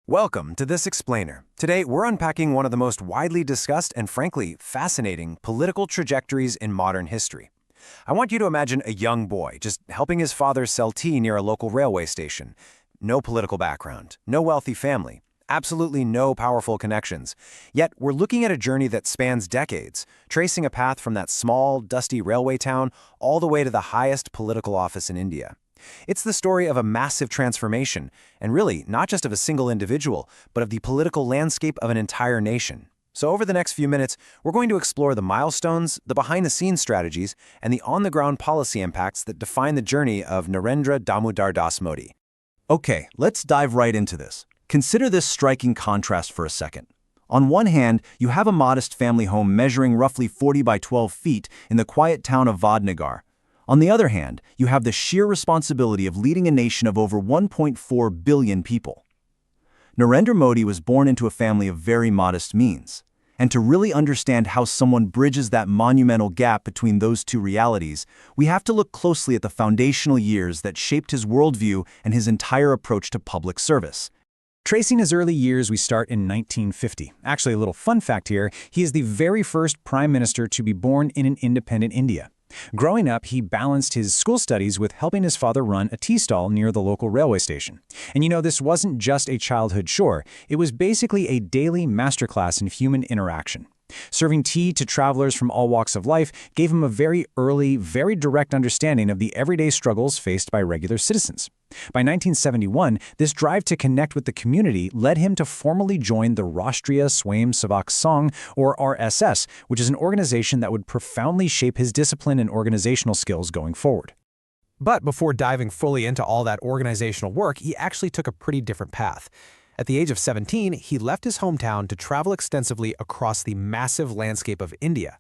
Welcome to This Explainer. Today, we're unpacking one of the most widely discussed and frankly fascinating political trajectories in modern history. I want you to imagine a young boy just helping his father sell tea near a local railway station. No political background, no wealthy family, absolutely no powerful connections. Yet, we're looking at a journey that spans decades, tracing a path from that small, dusty railway town all the way to the highest political office in India. It's the story of a massive transformation, and really not just of a single individual, but of the political landscape of an entire nation. So over the next few minutes, we're going to explore the milestones, the behind-the-scenes strategies, and the on-the-ground policy impacts that define the journey of Narendra Damodar Das Modi. Okay, let's dive right into this. Consider this striking contrast for a second. On one hand, you have a modest family home measuring roughly 40 by 12 feet in the quiet town of Vadnagar. On the other hand, you have the sheer responsibility of leading a nation of over 1.4 billion people. Narendra Modi was born into a family of very modest means. And to really understand how someone bridges that monumental gap between those two realities, we have to look closely at the foundational years that shaped his worldview and his entire approach to public service. Tracing his early years, we start in 1950. Actually, a little fun fact here, he is the very first prime minister to be born in an independent India. Growing up, he balanced his school studies with helping his father run a tea stall near the local railway station. And this wasn't just a childhood chore, it was basically a daily masterclass in human interaction. Serving tea to travelers from all walks of life gave him a very early, very direct understanding of the everyday struggles faced by regular citizens. By 1971, this drive to connect with the community led him to formally join the Rashtriya Swayamsevak Sangh, or RSS, which is an organization that would profoundly shape his discipline and organizational skills going forward. But before diving fully into all that organizational work, he actually took a pretty different path. At the age of 17, he left his hometown to travel extensively across the massive landscape of India.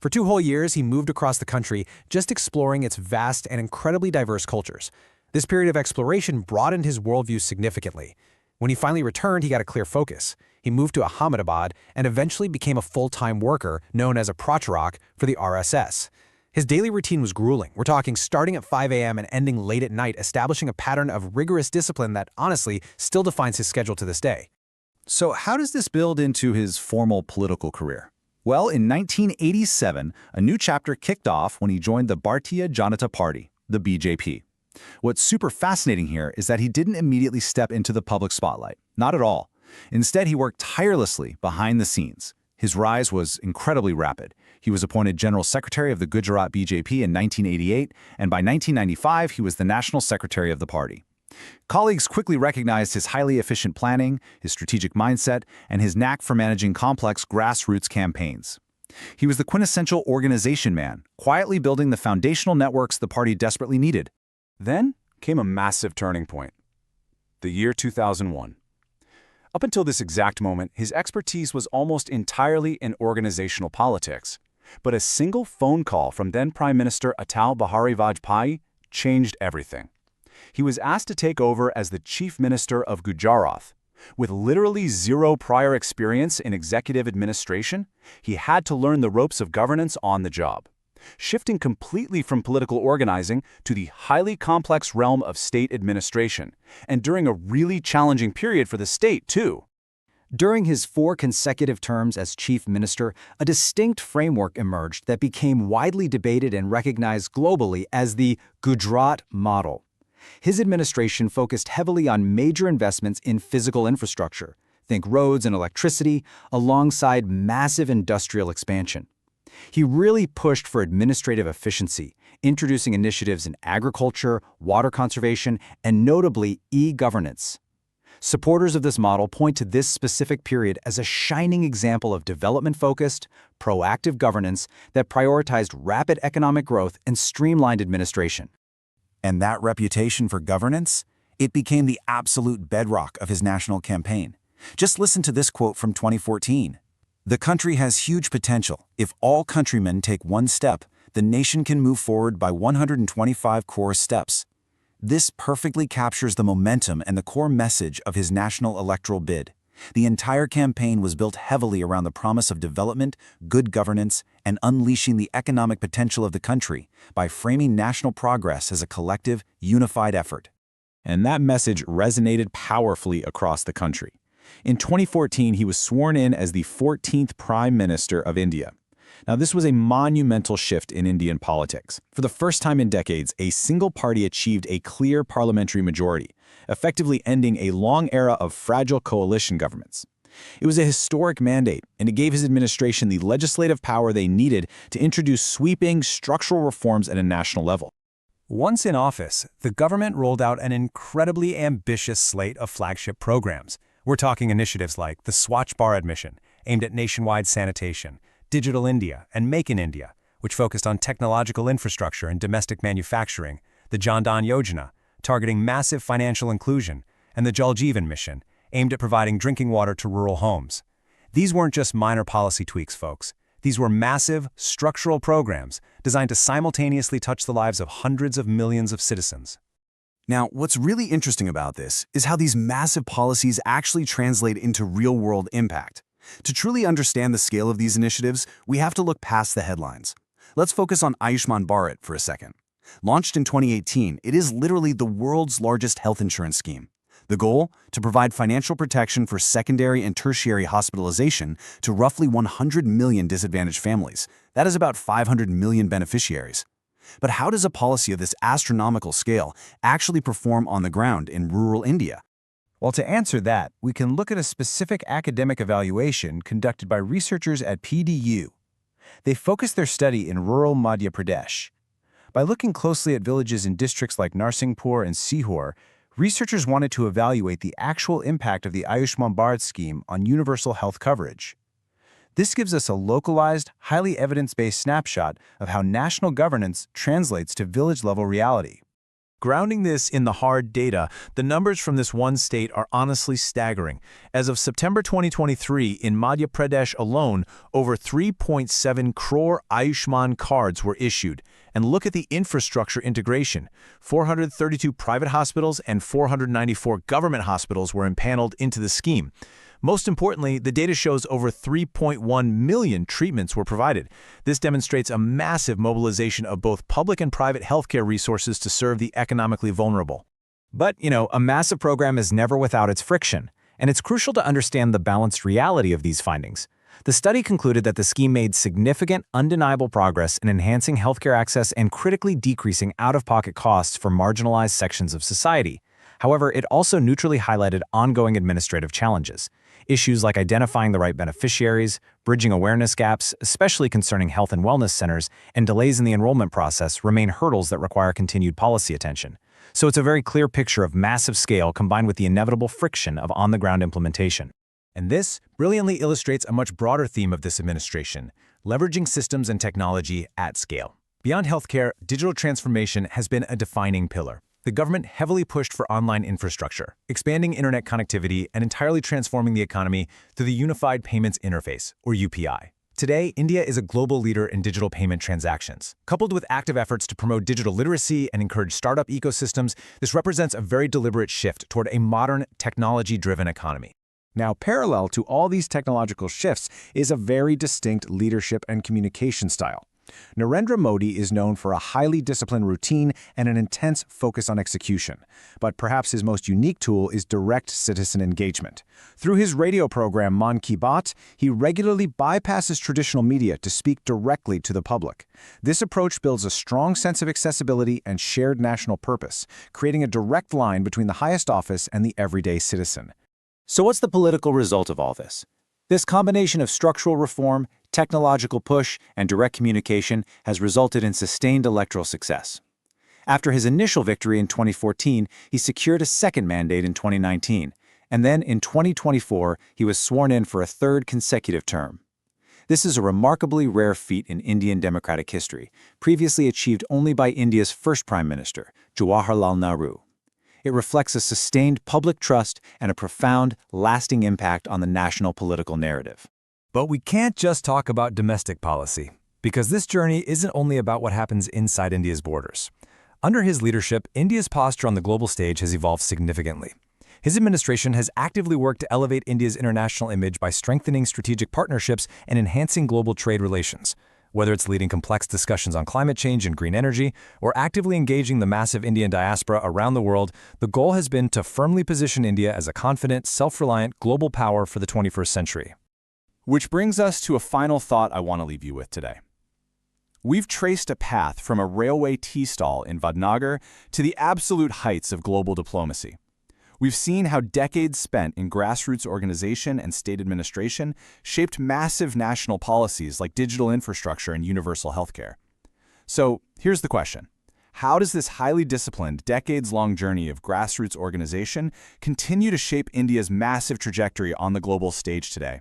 For 2 whole years, he moved across the country, just exploring its vast and incredibly diverse cultures. This period of exploration broadened his worldview significantly. When he finally returned, he got a clear focus. He moved to Ahmedabad and eventually became a full-time worker known as a pracharak for the RSS. His daily routine was grueling. We're talking starting at 5 a.m. and ending late at night, establishing a pattern of rigorous discipline that, honestly, still defines his schedule to this day. So how does this build into his formal political career? Well, in 1987, a new chapter kicked off when he joined the Bharatiya Janata Party, the BJP. What's super fascinating here is that he didn't immediately step into the public spotlight. Not at all. Instead, he worked tirelessly behind the scenes. His rise was incredibly rapid. He was appointed General Secretary of the Gujarat BJP in 1988, and by 1995, he was the National Secretary of the party. Colleagues quickly recognized his highly efficient planning, his strategic mindset, and his knack for managing complex grassroots campaigns. He was the quintessential organization man, quietly building the foundational networks the party desperately needed. Then came a massive turning point. The year 2001. Up until this exact moment, his expertise was almost entirely in organizational politics. But a single phone call from then Prime Minister Atal Bihari Vajpayee changed everything. He was asked to take over as the Chief Minister of Gujarat. With literally zero prior experience in executive administration, he had to learn the ropes of governance on the job, shifting completely from political organizing to the highly complex realm of state administration, and during a really challenging period for the state, too. During his 4 consecutive terms as chief minister, a distinct framework emerged that became widely debated and recognized globally as the Gujarat model. His administration focused heavily on major investments in physical infrastructure, think roads and electricity, alongside massive industrial expansion. He really pushed for administrative efficiency, introducing initiatives in agriculture, water conservation, and notably e-governance. Supporters of this model point to this specific period as a shining example of development-focused, proactive governance that prioritized rapid economic growth and streamlined administration. And that reputation for governance? It became the absolute bedrock of his national campaign. Just listen to this quote from 2014. "The country has huge potential. If all countrymen take one step, the nation can move forward by 125 core steps." This perfectly captures the momentum and the core message of his national electoral bid. The entire campaign was built heavily around the promise of development, good governance, and unleashing the economic potential of the country by framing national progress as a collective, unified effort. And that message resonated powerfully across the country. In 2014, he was sworn in as the 14th Prime Minister of India. Now, this was a monumental shift in Indian politics. For the first time in decades, a single party achieved a clear parliamentary majority, effectively ending a long era of fragile coalition governments. It was a historic mandate, and it gave his administration the legislative power they needed to introduce sweeping structural reforms at a national level. Once in office, the government rolled out an incredibly ambitious slate of flagship programs. We're talking initiatives like the Swachh Bharat mission, aimed at nationwide sanitation, Digital India, and Make in India, which focused on technological infrastructure and domestic manufacturing, the Jan Dhan Yojana, targeting massive financial inclusion, and the Jal Jeevan mission, aimed at providing drinking water to rural homes. These weren't just minor policy tweaks, folks. These were massive, structural programs designed to simultaneously touch the lives of hundreds of millions of citizens. Now, what's really interesting about this is how these massive policies actually translate into real-world impact. To truly understand the scale of these initiatives, we have to look past the headlines. Let's focus on Ayushman Bharat for a second. Launched in 2018, it is literally the world's largest health insurance scheme. The goal? To provide financial protection for secondary and tertiary hospitalization to roughly 100 million disadvantaged families. That is about 500 million beneficiaries. But how does a policy of this astronomical scale actually perform on the ground in rural India? Well, to answer that, we can look at a specific academic evaluation conducted by researchers at PDU. They focused their study in rural Madhya Pradesh. By looking closely at villages in districts like Narsinghpur and Sihor, researchers wanted to evaluate the actual impact of the Ayushman Bharat scheme on universal health coverage. This gives us a localized, highly evidence-based snapshot of how national governance translates to village-level reality. Grounding this in the hard data, the numbers from this one state are honestly staggering. As of September 2023, in Madhya Pradesh alone, over 3.7 crore Ayushman cards were issued. And look at the infrastructure integration. 432 private hospitals and 494 government hospitals were impaneled into the scheme. Most importantly, the data shows over 3.1 million treatments were provided. This demonstrates a massive mobilization of both public and private healthcare resources to serve the economically vulnerable. But, a massive program is never without its friction, and it's crucial to understand the balanced reality of these findings. The study concluded that the scheme made significant, undeniable progress in enhancing healthcare access and critically decreasing out-of-pocket costs for marginalized sections of society. However, it also neutrally highlighted ongoing administrative challenges. Issues like identifying the right beneficiaries, bridging awareness gaps, especially concerning health and wellness centers, and delays in the enrollment process remain hurdles that require continued policy attention. So it's a very clear picture of massive scale combined with the inevitable friction of on-the-ground implementation. And this brilliantly illustrates a much broader theme of this administration, leveraging systems and technology at scale. Beyond healthcare, digital transformation has been a defining pillar. The government heavily pushed for online infrastructure, expanding internet connectivity and entirely transforming the economy through the Unified Payments Interface, or UPI. Today, India is a global leader in digital payment transactions. Coupled with active efforts to promote digital literacy and encourage startup ecosystems, this represents a very deliberate shift toward a modern, technology-driven economy. Now, parallel to all these technological shifts is a very distinct leadership and communication style. Narendra Modi is known for a highly disciplined routine and an intense focus on execution. But perhaps his most unique tool is direct citizen engagement. Through his radio program Mann Ki Baat, he regularly bypasses traditional media to speak directly to the public. This approach builds a strong sense of accessibility and shared national purpose, creating a direct line between the highest office and the everyday citizen. So what's the political result of all this? This combination of structural reform, technological push, and direct communication has resulted in sustained electoral success. After his initial victory in 2014, he secured a second mandate in 2019, and then in 2024, he was sworn in for a third consecutive term. This is a remarkably rare feat in Indian democratic history, previously achieved only by India's first Prime Minister, Jawaharlal Nehru. It reflects a sustained public trust and a profound, lasting impact on the national political narrative. But we can't just talk about domestic policy, because this journey isn't only about what happens inside India's borders. Under his leadership, India's posture on the global stage has evolved significantly. His administration has actively worked to elevate India's international image by strengthening strategic partnerships and enhancing global trade relations. Whether it's leading complex discussions on climate change and green energy, or actively engaging the massive Indian diaspora around the world, the goal has been to firmly position India as a confident, self-reliant global power for the 21st century. Which brings us to a final thought I want to leave you with today. We've traced a path from a railway tea stall in Vadnagar to the absolute heights of global diplomacy. We've seen how decades spent in grassroots organization and state administration shaped massive national policies like digital infrastructure and universal healthcare. So here's the question. How does this highly disciplined, decades-long journey of grassroots organization continue to shape India's massive trajectory on the global stage today?